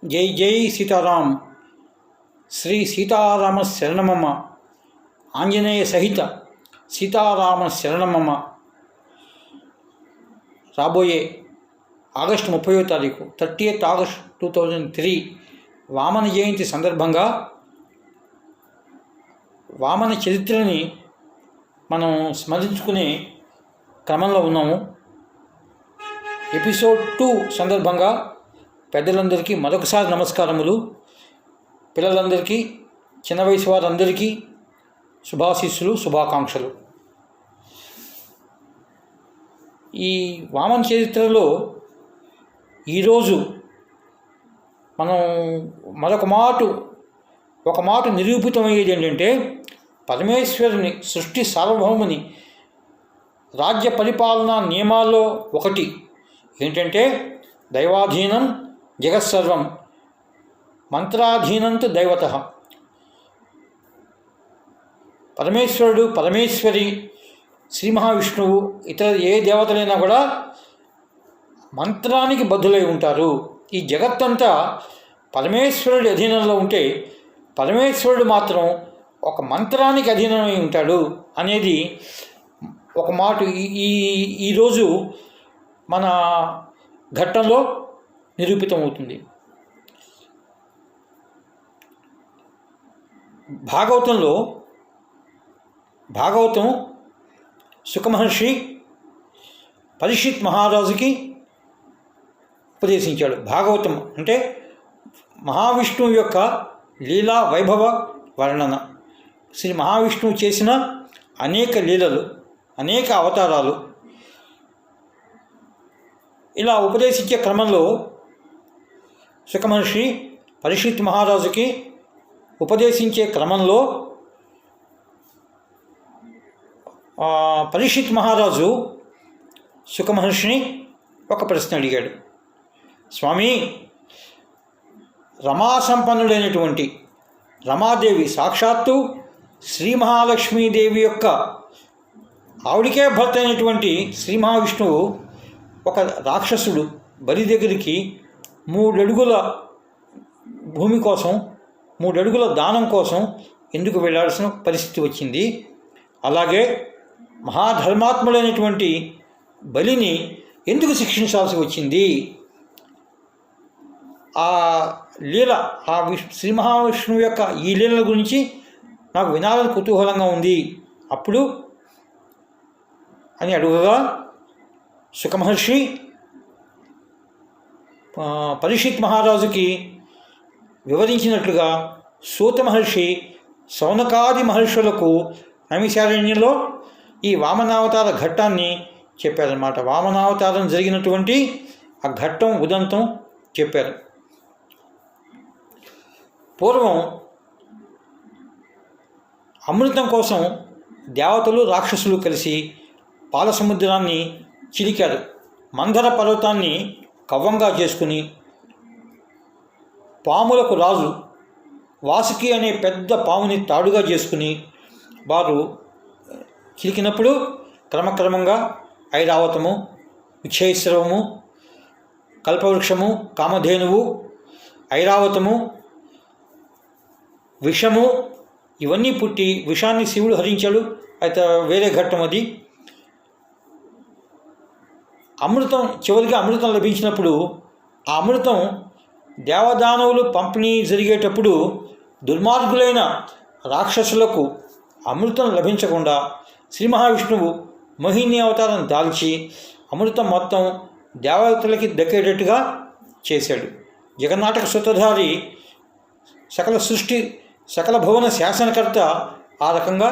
జై జై సీతారాం. శ్రీ సీతారామ శరణమమ్మ. ఆంజనేయ సహిత సీతారామ శరణమమ్మ. రాబోయే ఆగస్టు 30వ తారీఖు 30th ఆగస్ట్ 2003 వామన జయంతి సందర్భంగా వామన చరిత్రని మనం స్మరించుకునే క్రమంలో ఉన్నాము. ఎపిసోడ్ 2 సందర్భంగా పెద్దలందరికీ మరొకసారి నమస్కారములు. పిల్లలందరికీ, చిన్న వయసు వారందరికీ శుభాశీస్సులు, శుభాకాంక్షలు. ఈ వామన చరిత్రలో ఈరోజు మనం ఒక మాట నిరూపితమయ్యేది ఏంటంటే, పరమేశ్వరుని సృష్టి సార్వభౌముని రాజ్య పరిపాలనా నియమాల్లో ఒకటి ఏంటంటే, దైవాధీనం జగత్సర్వం, మంత్రాధీనంతు దైవత. పరమేశ్వరుడు, పరమేశ్వరి, శ్రీ మహావిష్ణువు, ఇతర ఏ దేవతలైనా కూడా మంత్రానికి బద్ధులై ఉంటారు. ఈ జగత్తంతా పరమేశ్వరుడి అధీనంలో ఉంటే పరమేశ్వరుడు మాత్రం ఒక మంత్రానికి అధీనమై ఉంటాడు అనేది ఒక మాట ఈరోజు మన ఘట్టంలో నిరూపితమవుతుంది. భాగవతం సుఖమహర్షి పరీక్షిత్ మహారాజుకి ఉపదేశించాడు. భాగవతం అంటే మహావిష్ణువు యొక్క లీలా వైభవ వర్ణన. శ్రీ మహావిష్ణువు చేసిన అనేక లీలలు, అనేక అవతారాలు. ఇలా ఉపదేశించే క్రమంలో సుఖమహర్షి పరీక్షిత్ మహారాజుకి ఉపదేశించే క్రమంలో పరీక్షిత్ మహారాజు సుఖమహర్షిని ఒక ప్రశ్న అడిగాడు. స్వామి, రమాసంపన్నుడైనటువంటి రమాదేవి, సాక్షాత్తు శ్రీ మహాలక్ష్మీదేవి యొక్క ఆవిడికే భర్త అయినటువంటి శ్రీ మహావిష్ణువు ఒక రాక్షసుడు బలి దగ్గరికి 3 అడుగుల భూమి కోసం, 3 అడుగుల దానం కోసం ఎందుకు వెళ్ళాల్సిన పరిస్థితి వచ్చింది? అలాగే మహాధర్మాత్ముడైనటువంటి బలిని ఎందుకు శిక్షించాల్సి వచ్చింది? ఆ లీల, శ్రీ మహావిష్ణువు యొక్క ఈ లీలల గురించి నాకు వినాలని కుతూహలంగా ఉంది అప్పుడు అని అడుగగా, సుఖమహర్షి పరీక్షిత్ మహారాజుకి వివరించినట్లుగా సూత మహర్షి శౌనకాది మహర్షులకు నైమిషారణ్యంలో ఈ వామనావతార ఘట్టాన్ని చెప్పారన్నమాట. వామనావతారం జరిగినటువంటి ఆ ఘట్టం ఉదంతం చెప్పారు. పూర్వం అమృతం కోసం దేవతలు, రాక్షసులు కలిసి పాల సముద్రాన్ని చిలికారు. మందర పర్వతాన్ని కవ్వంగా చేసుకుని పాములకు రాజు వాసుకి అనే పెద్ద పాముని తాడుగా చేసుకుని వారు చిలికినప్పుడు క్రమక్రమంగా ఐరావతము, విక్షయస్రవము, కల్పవృక్షము, కామధేనువు, ఐరావతము, విషము ఇవన్నీ పుట్టి విషాన్ని శివుడు హరించాడు. అయితే వేరే ఘట్టం అది. అమృతం, చివరిగా అమృతం లభించినప్పుడు ఆ అమృతం దేవదానవులు పంపిణీ జరిగేటప్పుడు దుర్మార్గులైన రాక్షసులకు అమృతం లభించకుండా శ్రీ మహావిష్ణువు మోహిని అవతారం దాల్చి అమృతం మొత్తం దేవతలకి దక్కేటట్టుగా చేశాడు. జగన్నాటక సూత్రధారి, సకల సృష్టి, సకల భువన శాసనకర్త ఆ రకంగా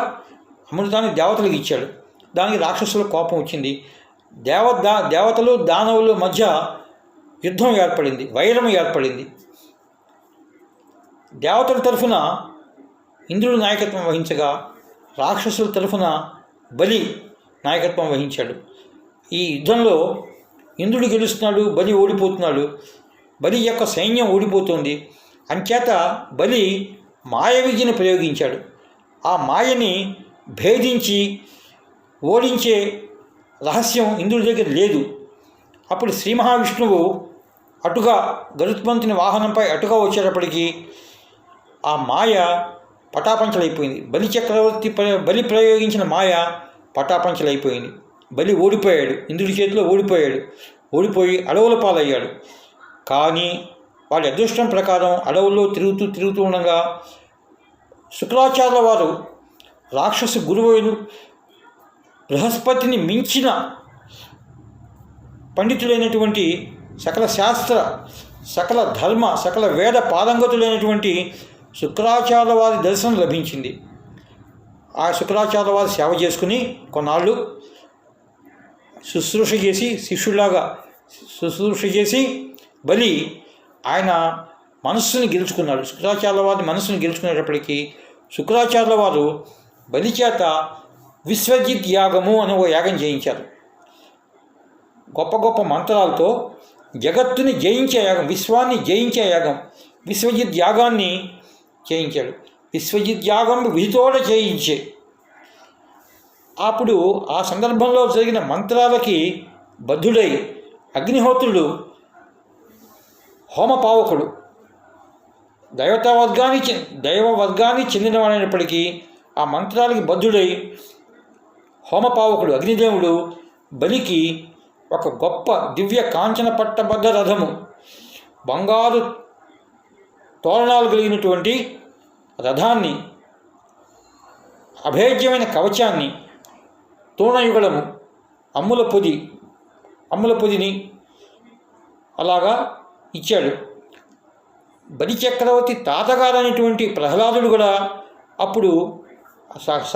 అమృతాన్ని దేవతలకు ఇచ్చాడు. దానికి రాక్షసులకు కోపం వచ్చింది. దేవతలు దానవుల మధ్య యుద్ధం ఏర్పడింది, వైరం ఏర్పడింది. దేవతల తరఫున ఇంద్రుడు నాయకత్వం వహించగా రాక్షసుల తరఫున బలి నాయకత్వం వహించాడు. ఈ యుద్ధంలో ఇంద్రుడు గెలుస్తున్నాడు, బలి ఓడిపోతున్నాడు. బలి యొక్క సైన్యం ఓడిపోతుంది. అంచేత బలి మాయ విద్యను ప్రయోగించాడు. ఆ మాయని భేదించి ఓడించే రహస్యం ఇంద్రుడి దగ్గర లేదు. అప్పుడు శ్రీ మహావిష్ణువు అటుగా గరుత్మంతుని వాహనంపై అటుగా వచ్చేటప్పటికి ఆ మాయ పటాపంచలైపోయింది. బలి చక్రవర్తి బలి ప్రయోగించిన మాయ పటాపంచలైపోయింది. బలి ఓడిపోయాడు, ఇంద్రుడి చేతిలో ఓడిపోయి అడవుల పాలయ్యాడు. కానీ వాడి అదృష్టం ప్రకారం అడవుల్లో తిరుగుతూ ఉండగా శుక్రాచార్యుల వారు రాక్షస గురువులు బృహస్పతిని మించిన పండితులైనటువంటి సకల శాస్త్ర, సకల ధర్మ, సకల వేద పారంగతులైనటువంటి శుక్రాచార్యుల వారి దర్శనం లభించింది. ఆ శుక్రాచార్యుల వారి సేవ చేసుకుని కొన్నాళ్ళు శుశ్రూష చేసి, శిష్యులాగా శుశ్రూష చేసి బలి ఆయన మనస్సుని గెలుచుకున్నాడు. శుక్రాచార్యుల వారి మనస్సుని గెలుచుకునేటప్పటికీ శుక్రాచార్యుల వారు బలి చేత విశ్వజిత్ యాగము అనే ఓ యాగం చేయించారు. గొప్ప గొప్ప మంత్రాలతో జగత్తుని జయించే యాగం, విశ్వాన్ని జయించే యాగం, విశ్వజిత్ యాగాన్ని చేయించాడు. విశ్వజిత్ యాగం విధితోడ చేయించే. అప్పుడు ఆ సందర్భంలో జరిగిన మంత్రాలకి బద్ధుడై అగ్నిహోత్రుడు హోమపావకుడు దైవవర్గానికి చెందినవాడైనప్పటికీ ఆ మంత్రాలకి బద్ధుడై హోమపావకుడు అగ్నిదేవుడు బలికి ఒక గొప్ప దివ్య కాంచన పట్టబద్ధ రథము, బంగారు తోరణాలు కలిగినటువంటి రథాన్ని, అభేద్యమైన కవచాన్ని, తోణయుగళము, అమ్ముల పొదిని అలాగా ఇచ్చాడు. బలి చక్రవర్తి తాతగారు అనేటువంటి ప్రహ్లాదుడు కూడా అప్పుడు